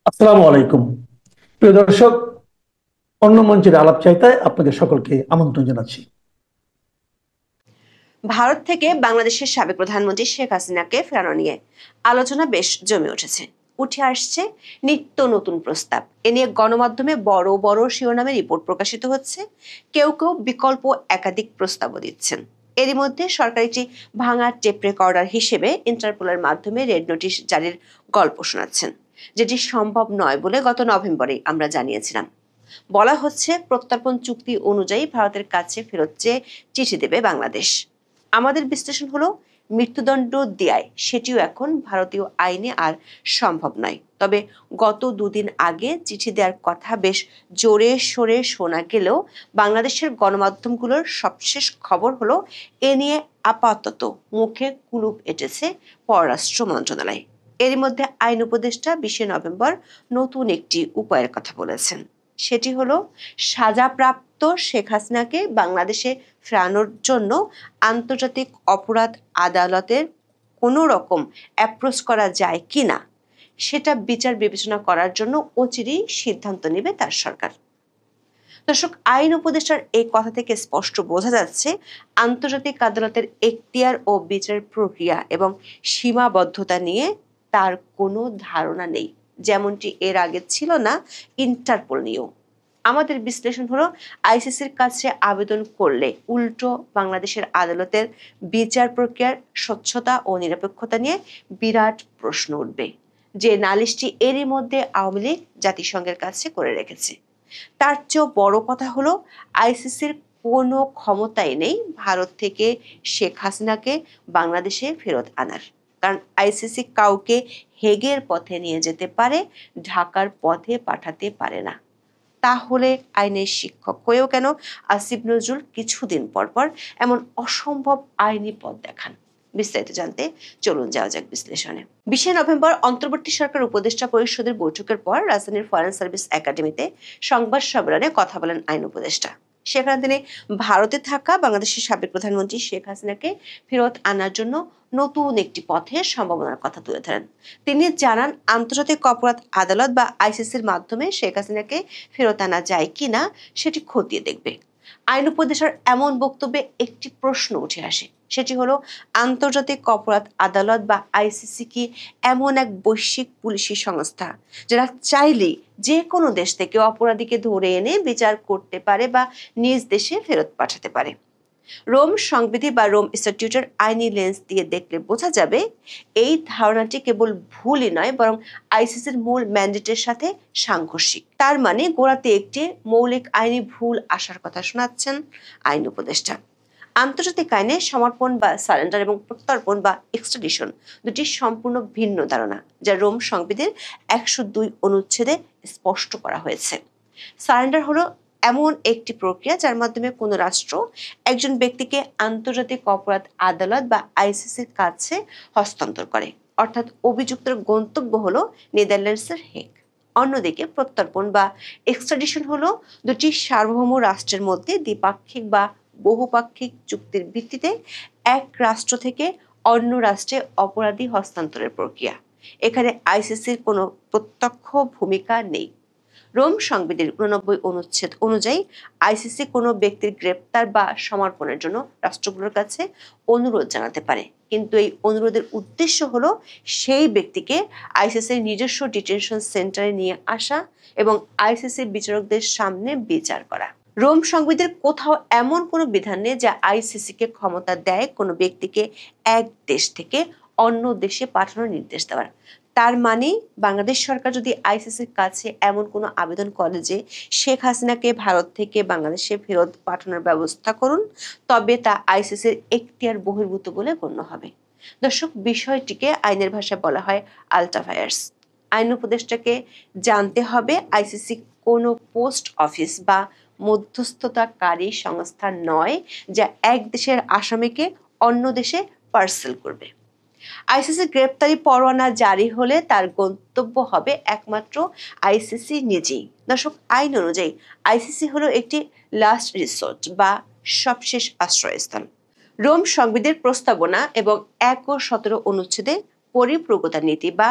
আসসালামু আলাইকুম। প্রিয় দর্শক, অন্য মঞ্চের আলাপ চাইতায় আপনাদের সকলকে আমন্ত্রণ জানাচ্ছি। ভারত থেকে বাংলাদেশের সাবেক প্রধানমন্ত্রী শেখ হাসিনাকে ফেরানো নিয়ে আলোচনা বেশ জমে উঠে আসছে নিত্য নতুন প্রস্তাব। এ নিয়ে গণমাধ্যমে বড় বড় শিরোনামে রিপোর্ট প্রকাশিত হচ্ছে। কেউ কেউ বিকল্প একাধিক প্রস্তাবও দিচ্ছেন। এরই মধ্যে সরকার একটি ভাঙা টেপ রেকর্ডার হিসেবে ইন্টারপোলের মাধ্যমে রেড নোটিশ জারির গল্প শোনাচ্ছেন, যেটি সম্ভব নয় বলে গত নভেম্বরে আমরা জানিয়েছিলাম। বলা হচ্ছে, প্রত্যর্পণ চুক্তি অনুযায়ী ভারতের কাছে ফেরত চেয়ে চিঠি দেবে বাংলাদেশ। আমাদের বিশ্লেষণ হলো, মৃত্যুদণ্ড দেয় সেটিও এখন ভারতীয় আইনে আর সম্ভব নয়। তবে গত দুদিন আগে চিঠি দেওয়ার কথা বেশ জোরে সোরে শোনা গেলেও বাংলাদেশের গণমাধ্যমগুলোর সবশেষ খবর হলো, এ নিয়ে আপাতত মুখে কুলুপ এঁটেছে পররাষ্ট্র মন্ত্রণালয়। এরই মধ্যে আইন উপদেষ্টা 20 নভেম্বর নতুন একটি উপায়ের কথা বলেছেন। সেটি হলো, সাজাপ্রাপ্ত শেখ হাসিনাকে বাংলাদেশে ফেরানোর জন্য আন্তর্জাতিক অপরাধ আদালতের কোনো রকম অ্যাপ্রোচ করা যায় কিনা সেটা বিচার বিবেচনা করার জন্য অচিরেই সিদ্ধান্ত নেবে তার সরকার। দর্শক, আইন উপদেষ্টার এই কথা থেকে স্পষ্ট বোঝা যাচ্ছে, আন্তর্জাতিক আদালতের এখতিয়ার ও বিচারের প্রক্রিয়া এবং সীমাবদ্ধতা নিয়ে তার কোনো ধারণা নেই, যেমনটি এর আগে ছিল না ইন্টারপোল নিয়েও। আমাদের বিশ্লেষণ হলো, আইসিসির কাছে আবেদন করলে উল্টো বাংলাদেশের আদালতের বিচার প্রক্রিয়ার স্বচ্ছতা ও নিরপেক্ষতা নিয়ে বিরাট প্রশ্ন উঠবে, যে নালিশটি এরই মধ্যে আওয়ামী লীগ জাতিসংঘের কাছে করে রেখেছে। তার চেয়েও বড় কথা হলো, আইসিসির কোনো ক্ষমতাই নেই ভারত থেকে শেখ হাসিনাকে বাংলাদেশে ফেরত আনার। কারণ আইসিসি কাউকে হেগের পথে নিয়ে যেতে পারে, ঢাকার পথে পাঠাতে পারে না। তাহলে আইনের শিক্ষক হয়েও কেন আসিফ নজরুল কিছুদিন পর পর এমন অসম্ভব আইনি পথ দেখান? বিস্তারিত জানতে চলুন যাওয়া যাক বিশ্লেষণে। 20 নভেম্বর অন্তর্বর্তী সরকার উপদেষ্টা পরিষদের বৈঠকের পর রাজধানীর ফরেন সার্ভিস একাডেমিতে সংবাদ সম্মেলনে কথা বলেন আইন উপদেষ্টা। সেখানে তিনি ভারতে থাকা বাংলাদেশের সাবেক প্রধানমন্ত্রী শেখ হাসিনাকে ফেরত আনার জন্য নতুন একটি পথের সম্ভাবনার কথা তুলে ধরেন। তিনি জানান, আন্তর্জাতিক অপরাধ আদালত বা আইসিসির মাধ্যমে শেখ হাসিনাকে ফেরত আনা যায় কিনা সেটি খতিয়ে দেখবে। আইন উপদেষ্টার এমন বক্তব্যে একটি প্রশ্ন উঠে আসে, সেটি হলো, আন্তর্জাতিক অপরাধ আদালত বা আইসিসি কি এমন এক বৈশ্বিক পুলিশি সংস্থা যারা চাইলেই যে কোনো দেশ থেকে অপরাধীকে ধরে এনে বিচার করতে পারে বা নিজ দেশে ফেরত পাঠাতে পারে? রোম সংবিধি বা রোম স্ট্যাটিউটের আইনি লেন্স দিয়ে দেখলে বোঝা যাবে, এই ধারণাটি কেবল ভুলই নয়, বরং আইসিসির মূল ম্যান্ডেটের সাথে সাংঘর্ষিক। তার মানে গোড়াতে একটি মৌলিক আইনি ভুল আসার কথা শোনাচ্ছেন আইন উপদেষ্টা। আন্তর্জাতিক আইনে সমর্পণ বা সারেন্ডার এবং প্রত্যর্পণ বা এক্সট্রাডিশন দুটি সম্পূর্ণ ভিন্ন ধারণা, যা রোম সংবিধির 102 অনুচ্ছেদে স্পষ্ট করা হয়েছে। সারেন্ডার হলো এমন একটি প্রক্রিয়া যার মাধ্যমে কোনো রাষ্ট্র একজন ব্যক্তিকে আন্তর্জাতিক অপরাধ আদালত বা আইসিসির কাছে হস্তান্তর করে, অর্থাৎ অভিযুক্তের গন্তব্য হলো নেদারল্যান্ডসের হেগ। অন্যদিকে প্রত্যর্পণ বা এক্সট্রাডিশন হলো দুটি সার্বভৌম রাষ্ট্রের মধ্যে দ্বিপাক্ষিক বা বহুপাক্ষিক চুক্তির ভিত্তিতে এক রাষ্ট্র থেকে অন্য রাষ্ট্রে অপরাধী হস্তান্তরের প্রক্রিয়া। এখানে আইসিসির কোনো প্রত্যক্ষ ভূমিকা নেই। রোম সংবিধির 89 অনুচ্ছেদ অনুযায়ী আইসিসি কোনো ব্যক্তির গ্রেপ্তার বা সমর্পণের জন্য রাষ্ট্রগুলোর কাছে অনুরোধ জানাতে পারে, কিন্তু এই অনুরোধের উদ্দেশ্য হলো সেই ব্যক্তিকে আইসিসির নিজস্ব ডিটেনশন সেন্টারে নিয়ে আসা এবং আইসিসির বিচারকদের সামনে বিচার করা। রোম সংবিধির কোথাও এমন কোনো বিধান নেই যা আইসিসিকে ক্ষমতা দেয় কোনো ব্যক্তিকে এক দেশ থেকে অন্য দেশে পাঠানোর নির্দেশ দেওয়ার। তার মানে বাংলাদেশ সরকার যদি আইসিসির কাছে এমন কোনো আবেদন করে যে শেখ হাসিনাকে ভারত থেকে বাংলাদেশে ফেরত পাঠানোর ব্যবস্থা করুন, তবে তা আইসিসির এখতিয়ার বহির্ভূত বলে গণ্য হবে। দর্শক, বিষয়টিকে আইনের ভাষায় বলা হয় আল্টাফায়ার্স। আইন উপদেষ্টাকে জানতে হবে, আইসিসি কোনো পোস্ট অফিস বা মধ্যস্থতাকারী সংস্থা নয় যা এক দেশের আসামিকে অন্য দেশে পার্সেল করবে। আইসিসি গ্রেপ্তারি পরোয়ানা জারি হলে তার গন্তব্য হবে একমাত্র আইসিসি নিজেই। দর্শক, আইন অনুযায়ী আইসিসি হলো একটি লাস্ট রিসোর্ট বা সবশেষ আশ্রয়স্থান। রোম সংবিধির প্রস্তাবনা এবং 1 ও 17 অনুচ্ছেদে পরিপূরকতা নীতি বা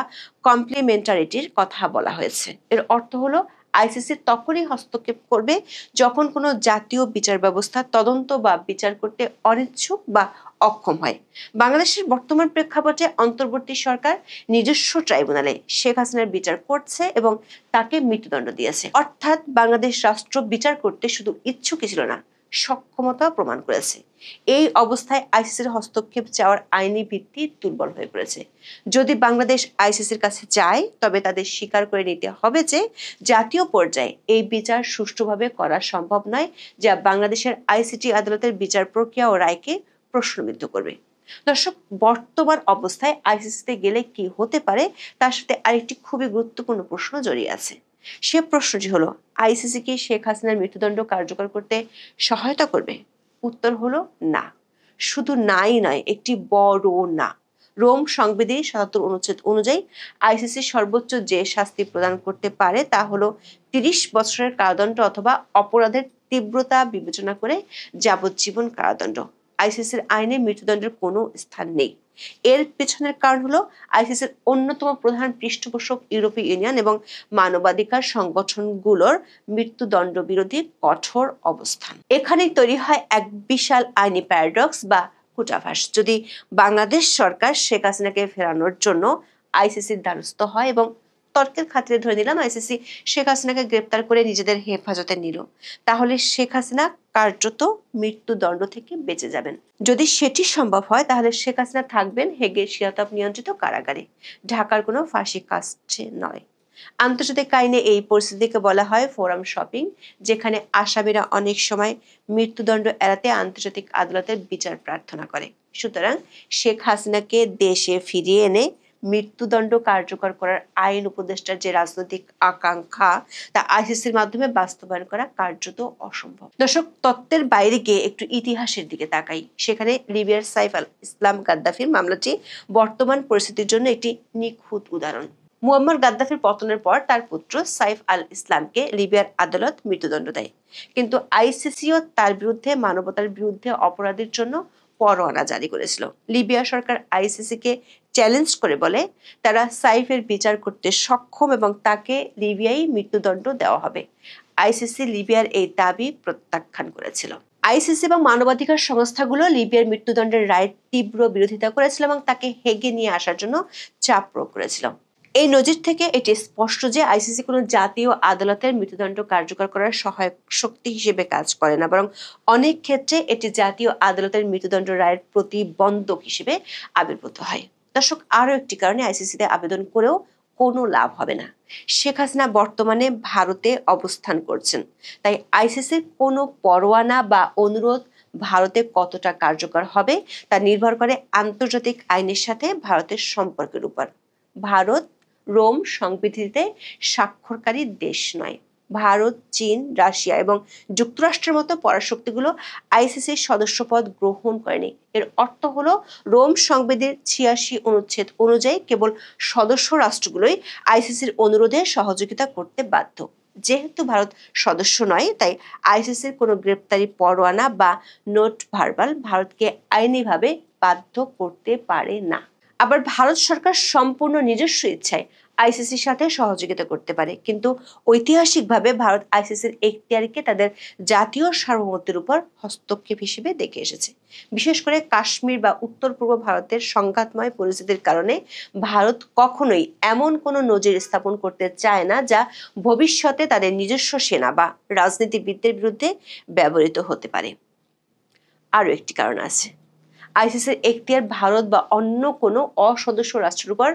কমপ্লিমেন্টারিটির কথা বলা হয়েছে। এর অর্থ হলো আইসিসি তখনই হস্তক্ষেপ করবে যখন কোনো জাতীয় বিচার ব্যবস্থা তদন্ত বা বিচার করতে অনিচ্ছুক বা অক্ষম হয়। বাংলাদেশের বর্তমান প্রেক্ষাপটে অন্তর্বর্তী সরকার নিজস্ব ট্রাইব্যুনালে শেখ হাসিনার বিচার করছে এবং তাকে মৃত্যুদণ্ড দিয়েছে। অর্থাৎ বাংলাদেশ রাষ্ট্র বিচার করতে শুধু ইচ্ছুকই ছিল না, সক্ষমতা প্রমাণ করেছে। এই অবস্থায় আইসিসির হস্তক্ষেপ চাওয়ার আইনি ভিত্তি দুর্বল হয়ে পড়েছে। যদি বাংলাদেশ আইসিসির কাছে যায়, তবে তাদের স্বীকার করে নিতে হবে যে জাতীয় পর্যায়ে এই বিচার সুষ্ঠুভাবে করা সম্ভব নয়, যা বাংলাদেশের আইসিটি আদালতের বিচার প্রক্রিয়া ও রায়কে প্রশ্নবিদ্ধ করবে। দর্শক, বর্তমান অবস্থায় আইসিসিতে গেলে কি হতে পারে তার সাথে আরেকটি খুবই গুরুত্বপূর্ণ প্রশ্ন জড়িয়ে আছে। সে প্রশ্নটি হলো, আইসিসি কি শেখ হাসিনার মৃত্যুদণ্ড কার্যকর করতে সহায়তা করবে? উত্তর হলো না। শুধু নাই নয়, একটি বড় না। রোম সংবিধির ৭৭ অনুচ্ছেদ অনুযায়ী আইসিসি সর্বোচ্চ যে শাস্তি প্রদান করতে পারে তা হলো ৩০ বছরের কারাদণ্ড অথবা অপরাধের তীব্রতা বিবেচনা করে যাবজ্জীবন কারাদণ্ড। আইসিসির আইনে মৃত্যুদণ্ডের কোনো স্থান নেই। এর পেছনের কারণ হলো আইসিসির অন্যতম প্রধান পৃষ্ঠপোষক ইউরোপীয় ইউনিয়ন এবং মানবাধিকার সংগঠনগুলোর মৃত্যুদণ্ড বিরোধী কঠোর অবস্থান। এখানেই তৈরি হয় এক বিশাল আইনি প্যারাডক্স বা কূটাভাস। যদি বাংলাদেশ সরকার শেখ হাসিনাকে ফেরানোর জন্য আইসিসির দ্বারস্থ হয় এবং তর্কের খাতিরে ধরে নিলাম আইসিসি শেখ হাসিনাকে গ্রেপ্তার করে নিজেদের হেফাজতে নিল, তাহলে শেখ হাসিনা কার্যত মৃত্যুদণ্ড থেকে বেঁচে যাবেন। যদি সেটি সম্ভব হয়, তাহলে শেখ হাসিনা থাকবেন হেগের শীতাতাপ নিয়ন্ত্রিত কারাগারে, ঢাকার কোনো ফাঁসি কাস্টে নয়। আন্তর্জাতিক আইনে এই পরিস্থিতিকে বলা হয় ফোরাম শপিং, যেখানে আসামিরা অনেক সময় মৃত্যুদণ্ড এড়াতে আন্তর্জাতিক আদালতের বিচার প্রার্থনা করে। সুতরাং শেখ হাসিনাকে দেশে ফিরিয়ে এনে মৃত্যুদণ্ড কার্যকর করার আইন উপদেষ্টার যে রাজনৈতিক আকাঙ্ক্ষা, তা আইসিসির মাধ্যমে বাস্তবায়ন করা কার্যত অসম্ভব। দর্শক, তত্ত্বের বাইরে গিয়ে একটু ইতিহাসের দিকে তাকাই। সেখানে লিবিয়ার সাইফ আল ইসলাম গাদ্দাফির মামলাটি বর্তমান পরিস্থিতির জন্য একটি নিখুঁত উদাহরণ। মুয়াম্মার গাদ্দাফির পতনের পর তার পুত্র সাইফ আল ইসলামকে লিবিয়ার আদালত মৃত্যুদণ্ড দেয়, কিন্তু আইসিসিও তার বিরুদ্ধে মানবতার বিরুদ্ধে অপরাধের জন্য পরোয়ানা জারি করেছিল। লিবিয়া সরকার আইসিসিকে চ্যালেঞ্জ করে বলে তারা সাইফের বিচার করতে সক্ষম এবং তাকে লিবিয়ায় মৃত্যুদণ্ড দেওয়া হবে। আইসিসি লিবিয়ার এই দাবি প্রত্যাখ্যান করেছিল। আইসিসি এবং মানবাধিকার সংস্থাগুলো লিবিয়ার মৃত্যুদণ্ডের রায়ের তীব্র বিরোধিতা করেছিল এবং তাকে হেগে নিয়ে আসার জন্য চাপ প্রয়োগ করেছিল। এই নজির থেকে এটি স্পষ্ট যে আইসিসি কোনো জাতীয় আদালতের মৃত্যুদণ্ড কার্যকর করার সহায়ক শক্তি হিসেবে কাজ করে না, বরং অনেক ক্ষেত্রে এটি জাতীয় আদালতের মৃত্যুদণ্ড রায়ের প্রতিবন্ধক হিসেবে আবির্ভূত হয়। দর্শক, আরও একটি কারণে আইসিসিতে আবেদন করেও কোনো লাভ হবে না। শেখ হাসিনা বর্তমানে ভারতে অবস্থান করছেন, তাই আইসিসির কোনো পরোয়ানা বা অনুরোধ ভারতে কতটা কার্যকর হবে তা নির্ভর করে আন্তর্জাতিক আইনের সাথে ভারতের সম্পর্কের উপর। ভারত রোম সংবিধিতে স্বাক্ষরকারী দেশ নয়। ভারত, চীন, রাশিয়া এবং যুক্তরাষ্ট্রের মতো পরাশক্তিগুলো আইসিসির সদস্যপদ গ্রহণ করেনি। এর অর্থ হলো রোম সংবিধির ৮৬ অনুচ্ছেদ অনুযায়ী কেবল সদস্য রাষ্ট্রগুলোই আইসিসির অনুরোধে সহযোগিতা করতে বাধ্য। যেহেতু ভারত সদস্য নয়, তাই আইসিসির কোনো গ্রেপ্তারি পরোয়ানা বা নোট ভার্বাল ভারতকে আইনিভাবে বাধ্য করতে পারে না। আবার ভারত সরকার সম্পূর্ণ নিজস্ব ইচ্ছায় আইসিসির সাথে সহযোগিতা করতে পারে, কিন্তু ঐতিহাসিকভাবে ভারত আইসিসির এখতিয়ারকে তাদের জাতীয় সার্বভৌমত্বের উপর হস্তক্ষেপ হিসেবে দেখে এসেছে। বিশেষ করে কাশ্মীর বা উত্তর পূর্ব ভারতের সংঘাতময় পরিস্থিতির কারণে ভারত কখনোই এমন কোনো নজির স্থাপন করতে চায় না যা ভবিষ্যতে তাদের নিজস্ব সেনা বা রাজনীতিবিদদের বিরুদ্ধে ব্যবহৃত হতে পারে। আরও একটি কারণ আছে। আইসিসির এখতিয়ার ভারত বা অন্য কোনো অসদস্য রাষ্ট্রের উপর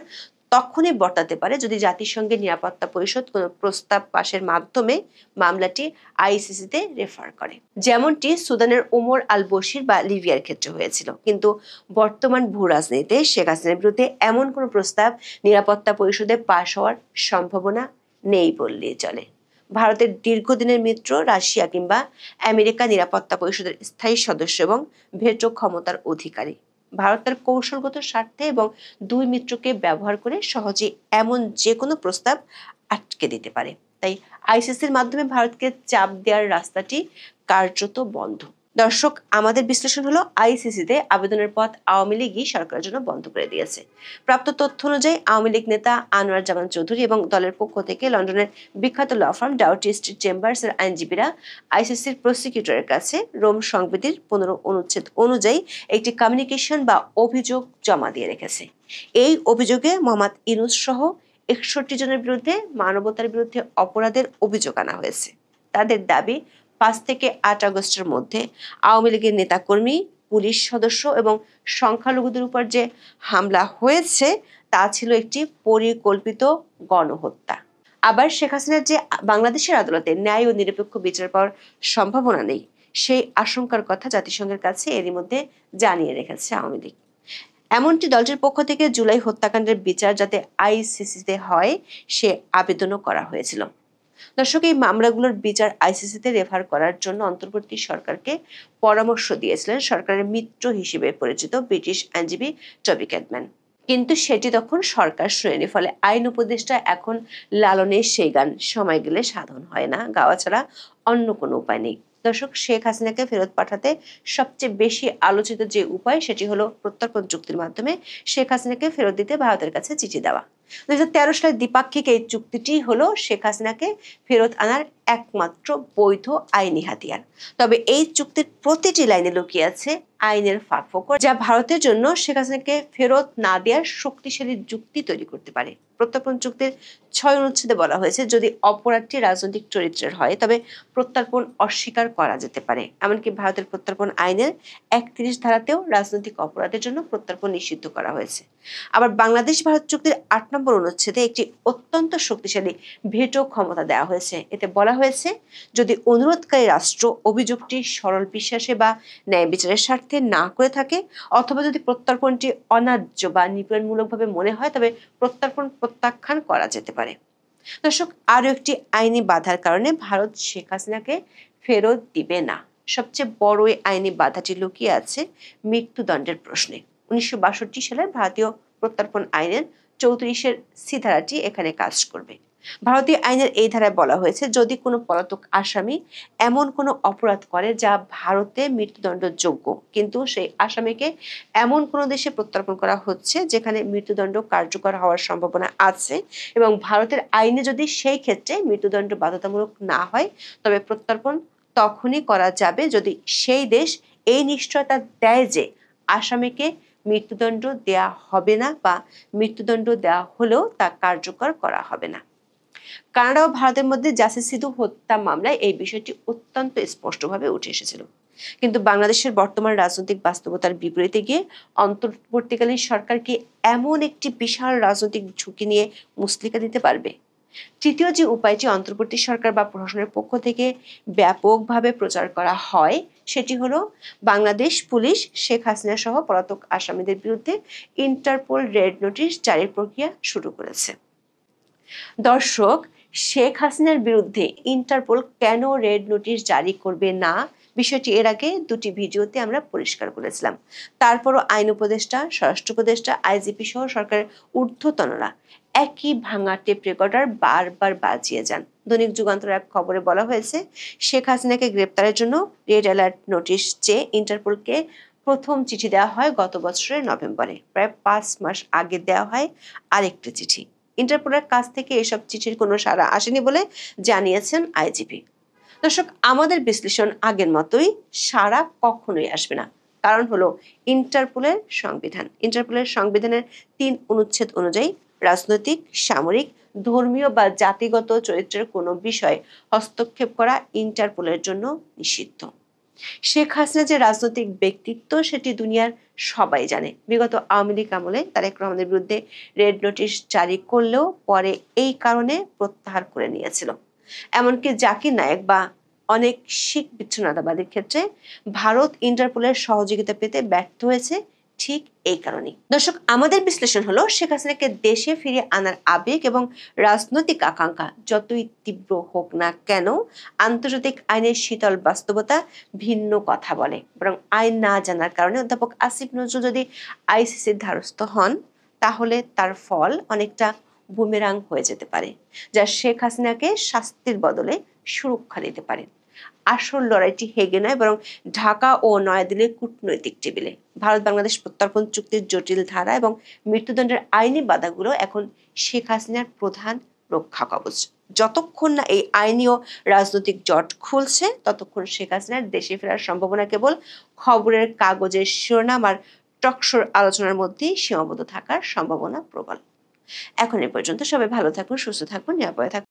তখনই বর্তাতে পারে যদি জাতিসংঘের নিরাপত্তা পরিষদ কোনো প্রস্তাব পাশের মাধ্যমে মামলাটি আইসিসিতে রেফার করে, যেমনটি সুদানের ওমর আল বশির বা লিবিয়ার ক্ষেত্রে হয়েছিল। কিন্তু বর্তমান ভূ রাজনীতিতে শেখ হাসিনার বিরুদ্ধে এমন কোনো প্রস্তাব নিরাপত্তা পরিষদে পাশ হওয়ার সম্ভাবনা নেই বললেই চলে। ভারতের দীর্ঘদিনের মিত্র রাশিয়া কিংবা আমেরিকা নিরাপত্তা পরিষদের স্থায়ী সদস্য এবং ভেটো ক্ষমতার অধিকারী। ভারত তার কৌশলগত স্বার্থে এবং দুই মিত্রকে ব্যবহার করে সহজে এমন যে কোনো প্রস্তাব আটকে দিতে পারে। তাই আইসিসির মাধ্যমে ভারতকে চাপ দেওয়ার রাস্তাটি কার্যত বন্ধ। দর্শক, আমাদের বিশ্লেষণ হলো আইসিসিতে আবেদনের পথ আওয়ামী লীগই সরকারের জন্য বন্ধ করে দিয়েছে। প্রাপ্ত তথ্য অনুযায়ী আওয়ামী লীগ নেতা আনোয়ার জামান চৌধুরী এবং দলের পক্ষ থেকে লন্ডনের বিখ্যাত law firm Doughty Street Chambers এর আইনজীবীরা আইসিসির প্রসিকিউটরের কাছে রোম সংবিধির 15 অনুচ্ছেদ অনুযায়ী একটি কমিউনিকেশন বা অভিযোগ জমা দিয়ে রেখেছে। এই অভিযোগে মোহাম্মদ ইউনূস সহ 61 জনের বিরুদ্ধে মানবতার বিরুদ্ধে অপরাধের অভিযোগ আনা হয়েছে। তাদের দাবি, 5 থেকে 8 আগস্টের মধ্যে আওয়ামী লীগের নেতাকর্মী, পুলিশ সদস্য এবং সংখ্যালঘুদের উপর যে হামলা হয়েছে তা ছিল একটি পরিকল্পিত গণহত্যা। আবার শেখ হাসিনার যে বাংলাদেশের আদালতে ন্যায় ও নিরপেক্ষ বিচার পাওয়ার সম্ভাবনা নেই, সেই আশঙ্কার কথা জাতিসংঘের কাছে এরই মধ্যে জানিয়ে রেখেছে আওয়ামী লীগ। এমনটি দলটির পক্ষ থেকে জুলাই হত্যাকাণ্ডের বিচার যাতে আইসিসিতে হয় সে আবেদনও করা হয়েছিল। দর্শক, এই মামলাগুলোর বিচার আইসিসিতে রেফার করার জন্য অন্তর্বর্তী সরকারকে পরামর্শ দিয়েছিলেন সরকারের মিত্র হিসেবে পরিচিত ব্রিটিশ আইনজীবী টবি ক্যাডম্যান। কিন্তু সেটি তখন সরকার শুনেনি, ফলে আইন উপদেষ্টা এখন লালনের সেই গান সময় গেলে সাধন হয় না গাওয়া ছাড়া অন্য কোনো উপায় নেই। দর্শক, শেখ হাসিনাকে ফেরত পাঠাতে সবচেয়ে বেশি আলোচিত যে উপায় সেটি হলো প্রত্যর্পণ চুক্তির মাধ্যমে শেখ হাসিনাকে ফেরত দিতে ভারতের কাছে চিঠি দেওয়া। 2013 সালের দ্বিপাক্ষিক এই চুক্তিটি হলো শেখ হাসিনাকে ফেরত আনার একমাত্র বৈধ আইনি হাতিয়ার। তবে এই চুক্তির প্রতিটি লাইনে লুকিয়ে আছে আইনের ফাঁকফোকর, যা ভারতের জন্য শেখ হাসিনাকে ফেরত না দেওয়ার শক্তিশালী যুক্তি তৈরি করতে পারে। প্রত্যর্পণ চুক্তির 6 অনুচ্ছেদে বলা হয়েছে, যদি অপরাধটি রাজনৈতিক চরিত্রের হয় তবে প্রত্যর্পণ অস্বীকার করা যেতে পারে। এমনকি ভারতের প্রত্যর্পণ আইনের 31 ধারাতেও রাজনৈতিক অপরাধের জন্য প্রত্যর্পণ নিষিদ্ধ করা হয়েছে। আবার বাংলাদেশ ভারত চুক্তির 8 নম্বর অনুচ্ছেদে একটি অত্যন্ত শক্তিশালী ভেটো ক্ষমতা দেওয়া হয়েছে। এতে বলা হয়েছে, যদি অনুরোধকারী রাষ্ট্র অভিযোগটি সরল বিশ্বাসে বা ন্যায় বিচারের স্বার্থে না করে থাকে, অথবা যদি প্রত্যর্পণটি অন্যায্য বা নিপীড়নমূলকভাবে মনে হয়, তবে প্রত্যর্পণ প্রত্যাখ্যান করা যেতে পারে। দর্শক, আরও একটি আইনি বাধার কারণে ভারত শেখ হাসিনাকে ফেরত দিবে না। সবচেয়ে বড় এই আইনি বাধাটি লুকিয়ে আছে মৃত্যুদণ্ডের প্রশ্নে। 1962 সালের ভারতীয় প্রত্যর্পণ আইনের 34-এর সি ধারাটি এখানে কাজ করবে। ভারতীয় আইনের এই ধারায় বলা হয়েছে, যদি কোনো পলাতক আসামি এমন কোনো অপরাধ করে যা ভারতে মৃত্যুদণ্ডযোগ্য, কিন্তু সেই আসামিকে এমন কোনো দেশে প্রত্যর্পণ করা হচ্ছে যেখানে মৃত্যুদণ্ড কার্যকর হওয়ার সম্ভাবনা আছে, এবং ভারতের আইনে যদি সেই ক্ষেত্রে মৃত্যুদণ্ড বাধ্যতামূলক না হয়, তবে প্রত্যর্পণ তখনই করা যাবে যদি সেই দেশ এই নিশ্চয়তা দেয় যে আসামিকে মৃত্যুদণ্ড দেয়া হবে না বা মৃত্যুদণ্ড দেওয়া হলেও তা কার্যকর করা হবে না। কানাডা ও ভারতের মধ্যে জাসির সিধু হত্যা মামলায় এই বিষয়টি অত্যন্ত স্পষ্টভাবে উঠে এসেছিল। কিন্তু বাংলাদেশের বর্তমান রাজনৈতিক বাস্তবতার বিপরীতে গিয়ে অন্তর্বর্তীকালীন সরকার কি এমন একটি বিশাল রাজনৈতিক ঝুঁকি নিয়ে মুচলেকা দিতে পারবে? তৃতীয় যে উপায়টি অন্তর্বর্তী সরকার বা প্রশাসনের পক্ষ থেকে ব্যাপকভাবে প্রচার করা হয় সেটি হলো, বাংলাদেশ পুলিশ শেখ হাসিনা সহ পলাতক আসামিদের বিরুদ্ধে ইন্টারপোল রেড নোটিশ জারির প্রক্রিয়া শুরু করেছে। দর্শক, শেখ হাসিনার বিরুদ্ধে ইন্টারপোল কেন রেড নোটিশ জারি করবে না, বিষয়টি এর আগে 2টি ভিডিওতে আমরা পরিষ্কার করেছিলাম। তারপরও আইন উপদেষ্টা, স্বরাষ্ট্র উপদেষ্টা, আইজিপি সহ সরকারের ঊর্ধ্বতনরা একই ভাঙা টেপ রেকর্ডার বারবার বাজিয়ে যান। দৈনিক যুগান্তরের এক খবরে বলা হয়েছে, শেখ হাসিনাকে গ্রেপ্তারের জন্য রেড অ্যালার্ট নোটিশ চেয়ে ইন্টারপোলকে প্রথম চিঠি দেওয়া হয় গত বছরের নভেম্বরে। প্রায় 5 মাস আগে দেওয়া হয় আরেকটি চিঠি। ইন্টারপোলের কাছ থেকে এসব চিঠির কোনো সাড়া আসেনি বলে জানিয়েছেন আইজিপি। দর্শক, আমাদের বিশ্লেষণ আগের মতোই, সাড়া কখনোই আসবে না। কারণ হলো ইন্টারপোলের সংবিধানের 3 অনুচ্ছেদ অনুযায়ী রাজনৈতিক, সামরিক, ধর্মীয় বা জাতিগত চরিত্রের কোনো বিষয়ে হস্তক্ষেপ করা ইন্টারপোলের জন্য নিষিদ্ধ। শেখ হাসিনা যে রাজনৈতিক ব্যক্তিত্ব সেটি দুনিয়ার সবাই জানে। বিগত আওয়ামী লীগ আমলে তারেক রহমানের বিরুদ্ধে রেড নোটিশ জারি করলেও পরে এই কারণে প্রত্যাহার করে নিয়েছিল। এমনকি জাকির নায়েক বা অনেক শিখ বিচ্ছিন্নতাবাদীর ক্ষেত্রে ভারত ইন্টারপোলের সহযোগিতা পেতে ব্যর্থ হয়েছে ঠিক এই কারণেই। দর্শক, আমাদের বিশ্লেষণ হলো, শেখ হাসিনাকে দেশে ফিরিয়ে আনার আবেগ এবং রাজনৈতিক আকাঙ্ক্ষা যতই তীব্র হোক না কেন, আন্তর্জাতিক আইনের শীতল বাস্তবতা ভিন্ন কথা বলে। বরং আইন না জানার কারণে অধ্যাপক আসিফ নজরুল যদি আইসিসির দ্বারস্থ হন, তাহলে তার ফল অনেকটা বুমেরাং হয়ে যেতে পারে, যা শেখ হাসিনাকে শাস্তির বদলে সুরক্ষা দিতে পারে। আসল লড়াইটি হেগে নয়, বরং ঢাকা ও নয়াদিল্লির কূটনৈতিক টেবিলে। ভারত বাংলাদেশ প্রত্যর্পণ চুক্তির জটিল ধারা এবং মৃত্যুদণ্ডের আইনি বাধাগুলো এখন শেখ হাসিনার প্রধান রক্ষা কবচ। যতক্ষণ না এই আইনি ও রাজনৈতিক জট খুলছে, ততক্ষণ শেখ হাসিনার দেশে ফেরার সম্ভাবনা কেবল খবরের কাগজের শিরোনাম আর টকশোর আলোচনার মধ্যেই সীমাবদ্ধ থাকার সম্ভাবনা প্রবল। এখন এ পর্যন্ত। সবাই ভালো থাকুন, সুস্থ থাকুন, নিরাপদে থাকুন।